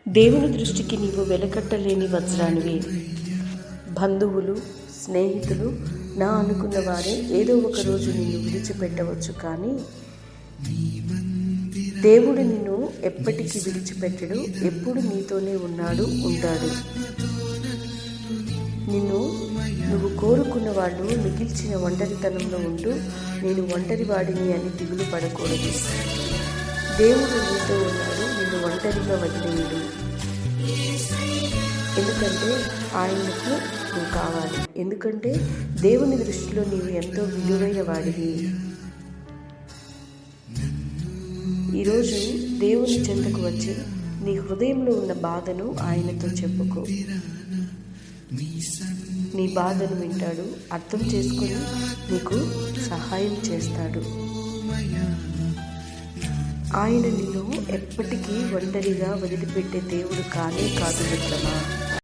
దేవుని దృష్టికి నీవు వెలకట్టలేని వజ్రానివి. బంధువులు, స్నేహితులు నా అనుకున్న వారే ఏదో ఒక రోజు నిన్ను విడిచిపెట్టవచ్చు, కానీ దేవుడు నిన్ను ఎప్పటికీ విడిచిపెట్టడు. ఎప్పుడు నీతోనే ఉంటాడు. నువ్వు కోరుకున్న వాళ్ళు మిగిల్చిన ఒంటరితనంలో ఉంటూ నేను ఒంటరి వాడిని అని దిగులు పడకూడదు. దేవుడు నీతో ఉన్నాడు, నిన్ను ఒంటరిగా వదిలేయడు. ఎందుకంటే ఆయనకు నువ్వు కావాలి. ఎందుకంటే దేవుని దృష్టిలో నీవు ఎంతో విలువైన వాడివి. ఈరోజు దేవుని చెంతకు వచ్చి నీ హృదయంలో ఉన్న బాధను ఆయనతో చెప్పుకో. నీ బాధను వింటాడు, అర్థం చేసుకొని నీకు సహాయం చేస్తాడు. ఆయన నిన్ను ఎప్పటికీ ఒంటరిగా వదిలిపెట్టే దేవుడు కానే కాదు మిత్రమా.